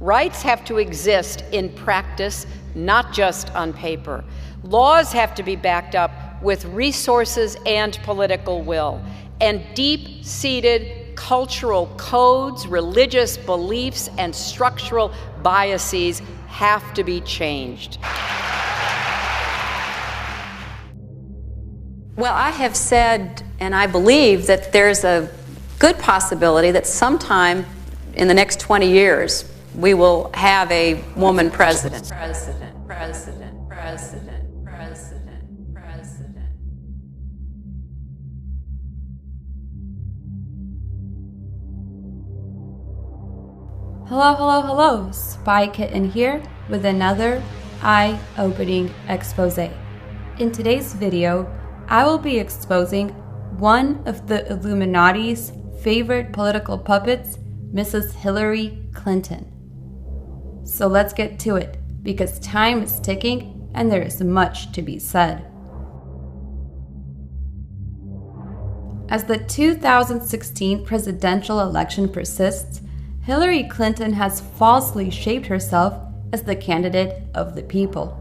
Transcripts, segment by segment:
Rights have to exist in practice, not just on paper. Laws have to be backed up with resources and political will. And deep-seated cultural codes, religious beliefs, and structural biases have to be changed. Well, I have said, and I believe, that there's a good possibility that sometime in the next 20 years, we will have a woman president. Hello, Spy Kitten here with another eye-opening expose. In today's video, I will be exposing one of the Illuminati's favorite political puppets, Mrs. Hillary Clinton. So let's get to it, because time is ticking and there is much to be said. As the 2016 presidential election persists, Hillary Clinton has falsely shaped herself as the candidate of the people.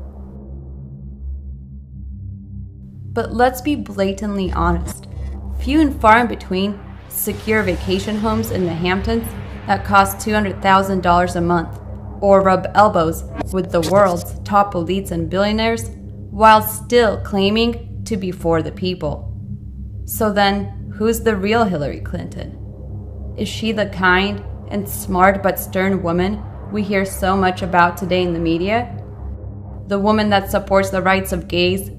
But let's be blatantly honest. Few and far in between secure vacation homes in the Hamptons that cost $200,000 a month, or rub elbows with the world's top elites and billionaires while still claiming to be for the people. So then, who's the real Hillary Clinton? Is she the kind and smart but stern woman we hear so much about today in the media? The woman that supports the rights of gays,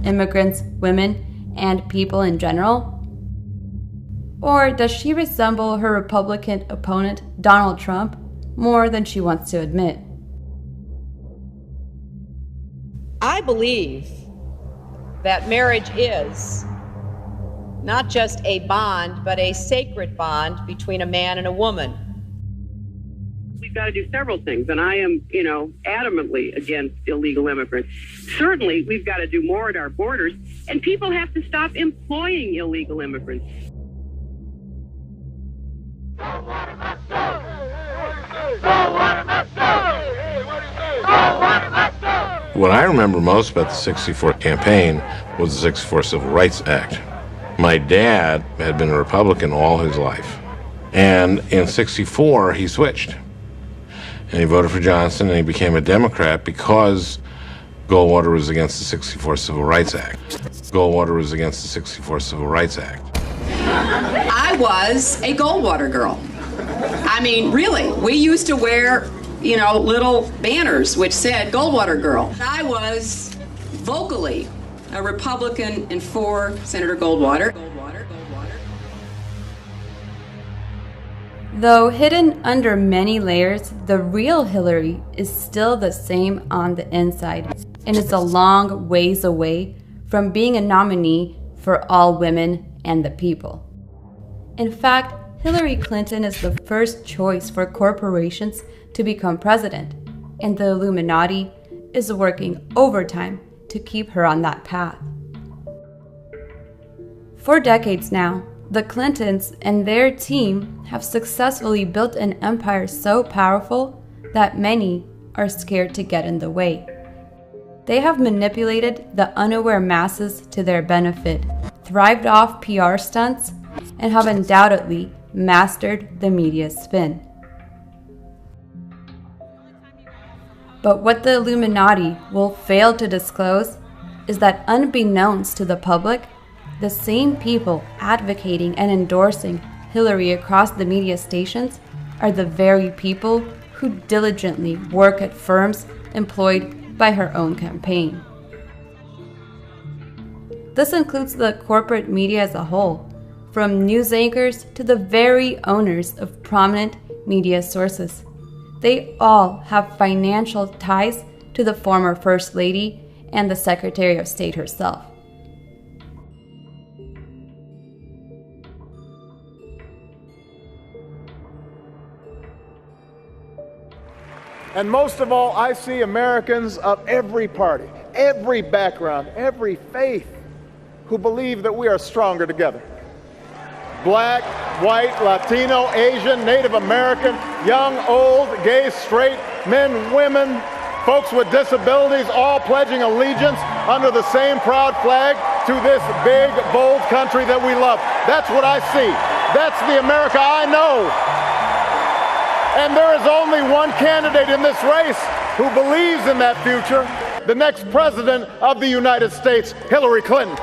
immigrants, women, and people in general? Or does she resemble her Republican opponent, Donald Trump, more than she wants to admit? I believe that marriage is not just a bond, but a sacred bond between a man and a woman. We've got to do several things, and I am, adamantly against illegal immigrants. Certainly, we've got to do more at our borders, and people have to stop employing illegal immigrants. What I remember most about the '64 campaign was the '64 Civil Rights Act. My dad had been a Republican all his life, and in '64 he switched. And he voted for Johnson, and he became a Democrat because Goldwater was against the '64 Civil Rights Act. Goldwater was against the '64 Civil Rights Act. I was a Goldwater girl. I mean, really, we used to wear, little banners which said Goldwater girl. I was vocally a Republican and for Senator Goldwater. Though hidden under many layers, the real Hillary is still the same on the inside and is a long ways away from being a nominee for all women and the people. In fact, Hillary Clinton is the first choice for corporations to become president, and the Illuminati is working overtime to keep her on that path. For decades now, the Clintons and their team have successfully built an empire so powerful that many are scared to get in the way. They have manipulated the unaware masses to their benefit, thrived off PR stunts, and have undoubtedly mastered the media's spin. But what the Illuminati will fail to disclose is that, unbeknownst to the public, the same people advocating and endorsing Hillary across the media stations are the very people who diligently work at firms employed by her own campaign. This includes the corporate media as a whole, from news anchors to the very owners of prominent media sources. They all have financial ties to the former First Lady and the Secretary of State herself. And most of all, I see Americans of every party, every background, every faith, who believe that we are stronger together. Black, white, Latino, Asian, Native American, young, old, gay, straight, men, women, folks with disabilities, all pledging allegiance under the same proud flag to this big, bold country that we love. That's what I see. That's the America I know. And there is only one candidate in this race who believes in that future, the next president of the United States, Hillary Clinton.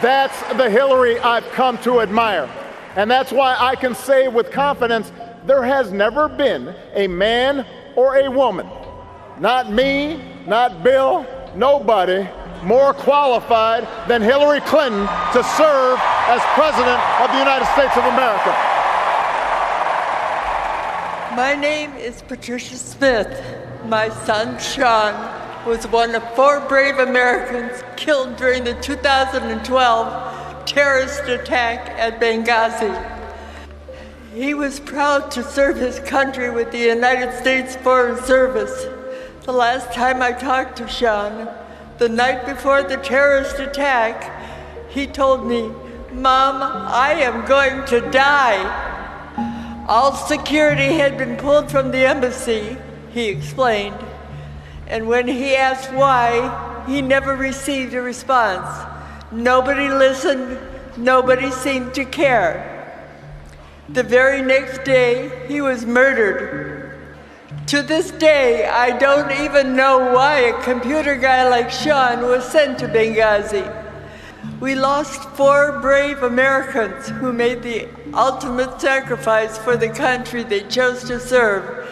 That's the Hillary I've come to admire. And that's why I can say with confidence, there has never been a man or a woman, not me, not Bill, nobody, more qualified than Hillary Clinton to serve as President of the United States of America. My name is Patricia Smith. My son, Sean, was one of 4 brave Americans killed during the 2012 terrorist attack at Benghazi. He was proud to serve his country with the United States Foreign Service. The last time I talked to Sean, the night before the terrorist attack, he told me, "Mom, I am going to die." All security had been pulled from the embassy, he explained, and when he asked why, he never received a response. Nobody listened, nobody seemed to care. The very next day, he was murdered. To this day, I don't even know why a computer guy like Sean was sent to Benghazi. We lost 4 brave Americans who made the ultimate sacrifice for the country they chose to serve.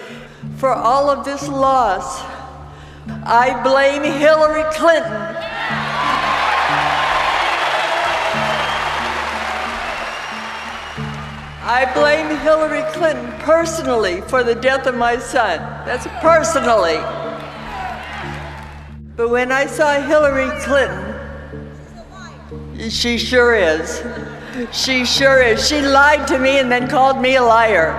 For all of this loss, I blame Hillary Clinton. I blame Hillary Clinton personally for the death of my son. That's personally. But when I saw Hillary Clinton, she sure is. She sure is. She lied to me and then called me a liar.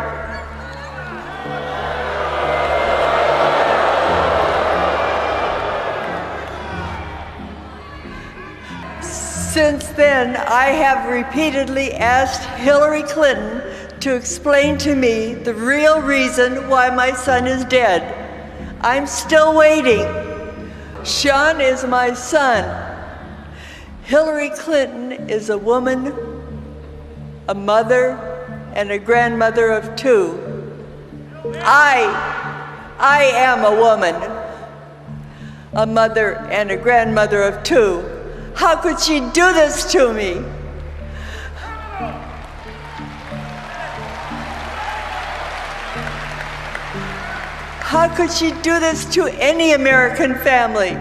Since then, I have repeatedly asked Hillary Clinton to explain to me the real reason why my son is dead. I'm still waiting. Sean is my son. Hillary Clinton is a woman, a mother, and a grandmother of 2. I am a woman, a mother, and a grandmother of 2. How could she do this to me? How could she do this to any American family?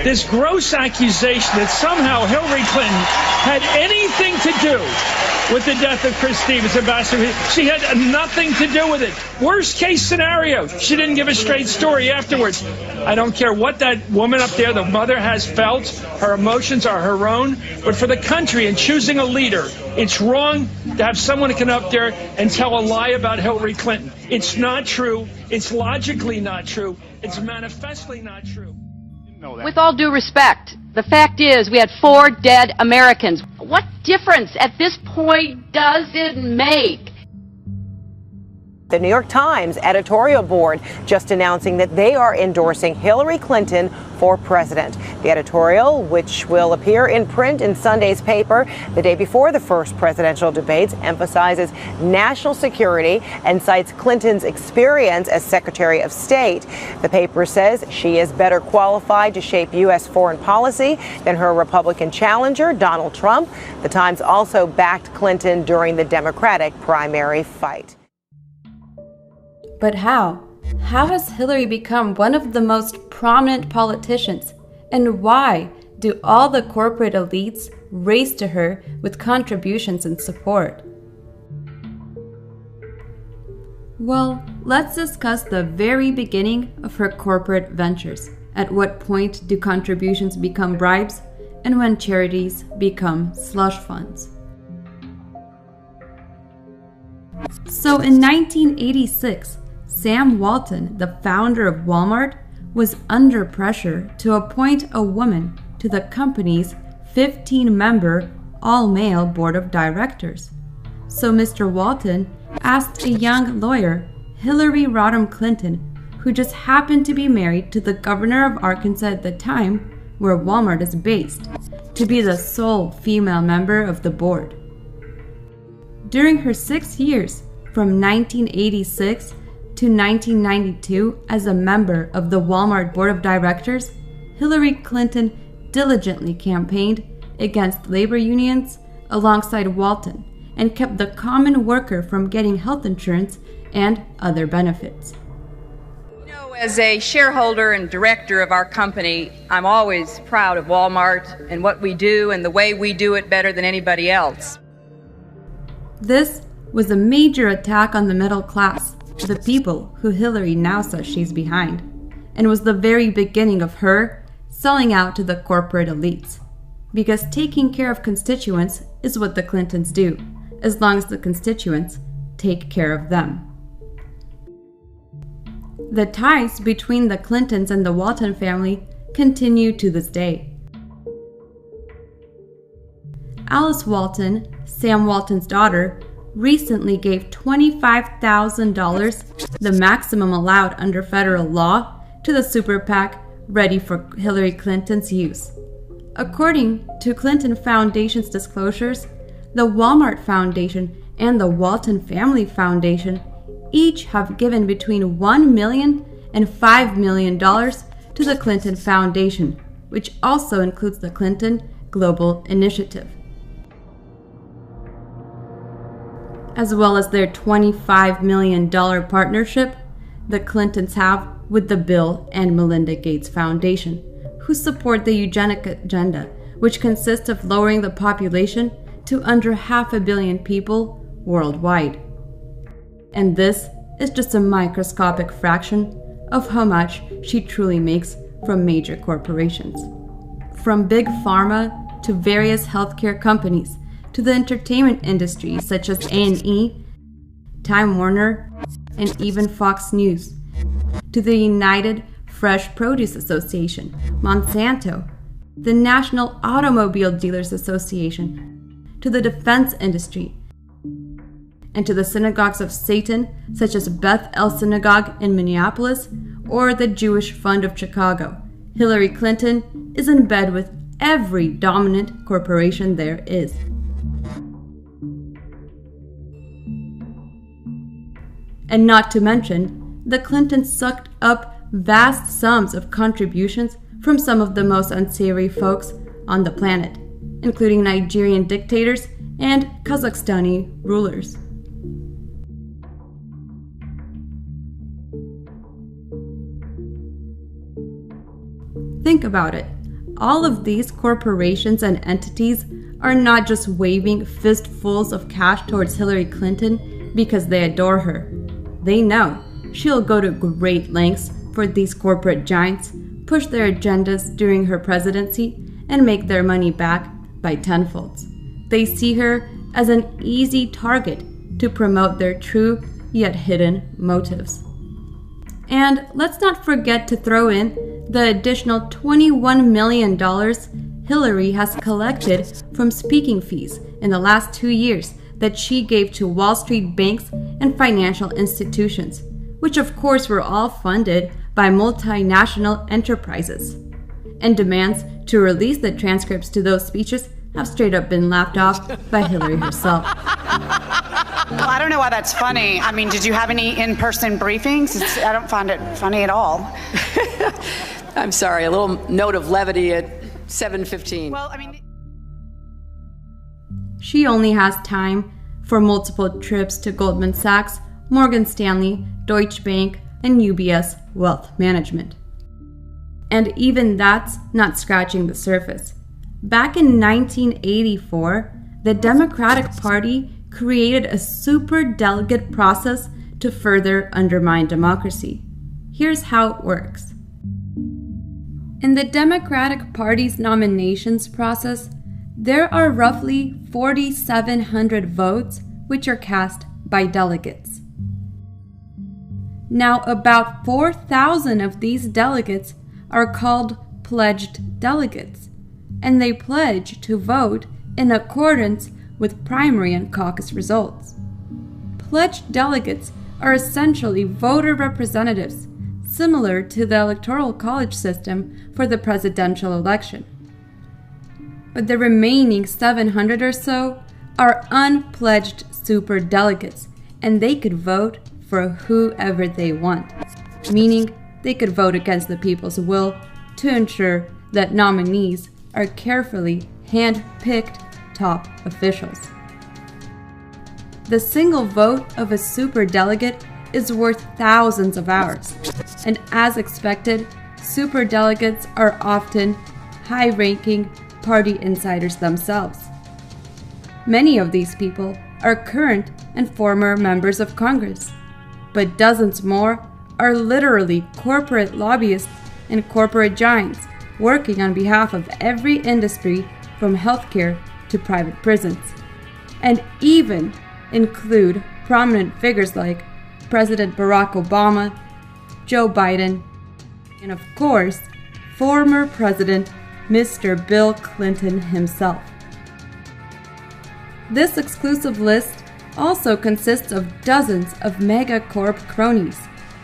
This gross accusation that somehow Hillary Clinton had anything to do with the death of Chris Stevens, Ambassador. She had nothing to do with it. Worst case scenario, she didn't give a straight story afterwards. I don't care what that woman up there, the mother, has felt. Her emotions are her own. But for the country and choosing a leader, it's wrong to have someone come up there and tell a lie about Hillary Clinton. It's not true. It's logically not true. It's manifestly not true. With all due respect, the fact is we had 4 dead Americans. What difference at this point does it make? The New York Times editorial board just announcing that they are endorsing Hillary Clinton for president. The editorial, which will appear in print in Sunday's paper the day before the first presidential debates, emphasizes national security and cites Clinton's experience as Secretary of State. The paper says she is better qualified to shape U.S. foreign policy than her Republican challenger, Donald Trump. The Times also backed Clinton during the Democratic primary fight. But how? How has Hillary become one of the most prominent politicians? And why do all the corporate elites race to her with contributions and support? Well, let's discuss the very beginning of her corporate ventures. At what point do contributions become bribes? And when charities become slush funds? So in 1986, Sam Walton, the founder of Walmart, was under pressure to appoint a woman to the company's 15-member, all-male board of directors. So Mr. Walton asked a young lawyer, Hillary Rodham Clinton, who just happened to be married to the governor of Arkansas at the time, where Walmart is based, to be the sole female member of the board. During her 6 years, from 1986 to 1992 as a member of the Walmart Board of Directors, Hillary Clinton diligently campaigned against labor unions alongside Walton and kept the common worker from getting health insurance and other benefits. As a shareholder and director of our company, I'm always proud of Walmart and what we do and the way we do it better than anybody else. This was a major attack on the middle class, the people who Hillary now says she's behind, and was the very beginning of her selling out to the corporate elites. Because taking care of constituents is what the Clintons do, as long as the constituents take care of them. The ties between the Clintons and the Walton family continue to this day. Alice Walton, Sam Walton's daughter, recently gave $25,000, the maximum allowed under federal law, to the super PAC ready for Hillary Clinton's use. According to Clinton Foundation's disclosures, the Walmart Foundation and the Walton Family Foundation each have given between $1 million and $5 million to the Clinton Foundation, which also includes the Clinton Global Initiative, as well as their $25 million partnership the Clintons have with the Bill and Melinda Gates Foundation, who support the eugenic agenda, which consists of lowering the population to under 500 million people worldwide. And this is just a microscopic fraction of how much she truly makes from major corporations. From big pharma to various healthcare companies to the entertainment industry such as A&E, Time Warner, and even Fox News, to the United Fresh Produce Association, Monsanto, the National Automobile Dealers Association, to the defense industry, and to the synagogues of Satan, such as Beth El Synagogue in Minneapolis or the Jewish Fund of Chicago. Hillary Clinton is in bed with every dominant corporation there is. And not to mention, the Clintons sucked up vast sums of contributions from some of the most unsavory folks on the planet, including Nigerian dictators and Kazakhstani rulers. Think about it. All of these corporations and entities are not just waving fistfuls of cash towards Hillary Clinton because they adore her. They know she'll go to great lengths for these corporate giants, push their agendas during her presidency, and make their money back by tenfolds. They see her as an easy target to promote their true yet hidden motives. And let's not forget to throw in the additional $21 million Hillary has collected from speaking fees in the last 2 years that she gave to Wall Street banks and financial institutions, which of course were all funded by multinational enterprises. And demands to release the transcripts to those speeches have straight up been laughed off by Hillary herself. Well, I don't know why that's funny. I mean, did you have any in-person briefings? I don't find it funny at all. I'm sorry, a little note of levity at 7:15. Well, I mean, she only has time for multiple trips to Goldman Sachs, Morgan Stanley, Deutsche Bank, and UBS Wealth Management. And even that's not scratching the surface. Back in 1984, the Democratic Party created a superdelegate process to further undermine democracy. Here's how it works. In the Democratic Party's nominations process, there are roughly 4,700 votes which are cast by delegates. Now, about 4,000 of these delegates are called pledged delegates, and they pledge to vote in accordance with primary and caucus results. Pledged delegates are essentially voter representatives, similar to the Electoral College system for the presidential election. But the remaining 700 or so are unpledged superdelegates, and they could vote for whoever they want, meaning they could vote against the people's will to ensure that nominees are carefully hand-picked top officials. The single vote of a superdelegate is worth thousands of hours, and as expected, superdelegates are often high-ranking party insiders themselves. Many of these people are current and former members of Congress, but dozens more are literally corporate lobbyists and corporate giants working on behalf of every industry from healthcare to private prisons, and even include prominent figures like President Barack Obama, Joe Biden, and of course, former President Mr. Bill Clinton himself. This exclusive list also consists of dozens of megacorp cronies,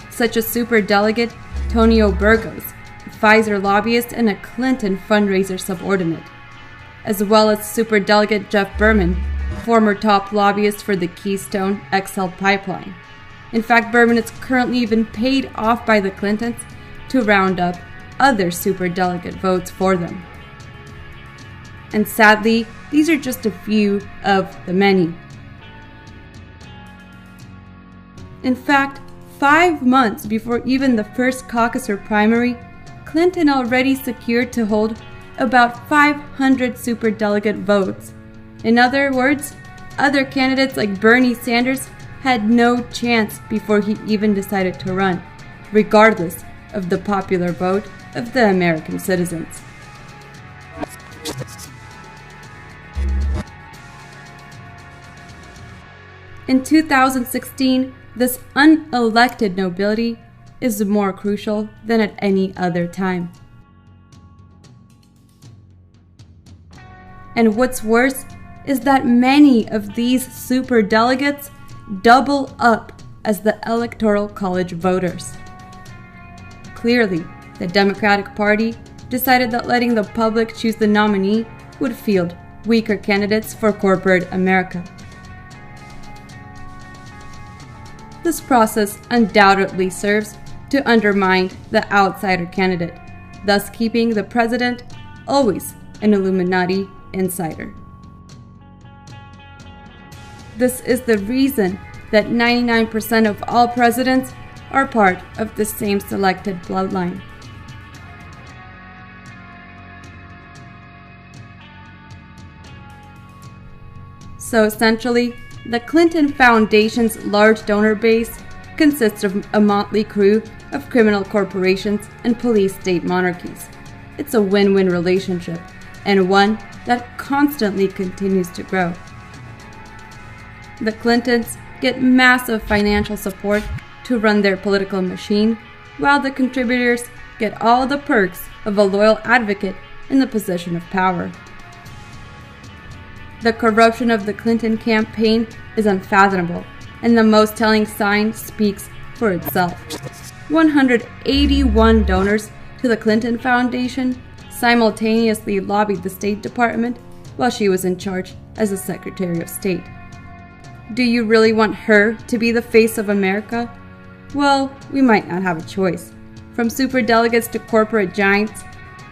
such as superdelegate Tonio Burgos, a Pfizer lobbyist and a Clinton fundraiser subordinate, as well as superdelegate Jeff Berman, former top lobbyist for the Keystone XL pipeline. In fact, Berman is currently even paid off by the Clintons to round up other superdelegate votes for them. And sadly, these are just a few of the many. In fact, 5 months before even the first caucus or primary, Clinton already secured to hold about 500 superdelegate votes. In other words, other candidates like Bernie Sanders had no chance before he even decided to run, regardless of the popular vote of the American citizens. In 2016, this unelected nobility is more crucial than at any other time. And what's worse is that many of these superdelegates double up as the Electoral College voters. Clearly, the Democratic Party decided that letting the public choose the nominee would field weaker candidates for corporate America. This process undoubtedly serves to undermine the outsider candidate, thus keeping the president always an Illuminati insider. This is the reason that 99% of all presidents are part of the same selected bloodline. So essentially, the Clinton Foundation's large donor base consists of a motley crew of criminal corporations and police state monarchies. It's a win-win relationship, and one that constantly continues to grow. The Clintons get massive financial support to run their political machine, while the contributors get all the perks of a loyal advocate in the position of power. The corruption of the Clinton campaign is unfathomable, and the most telling sign speaks for itself. 181 donors to the Clinton Foundation simultaneously lobbied the State Department while she was in charge as the Secretary of State. Do you really want her to be the face of America? Well, we might not have a choice. From superdelegates to corporate giants,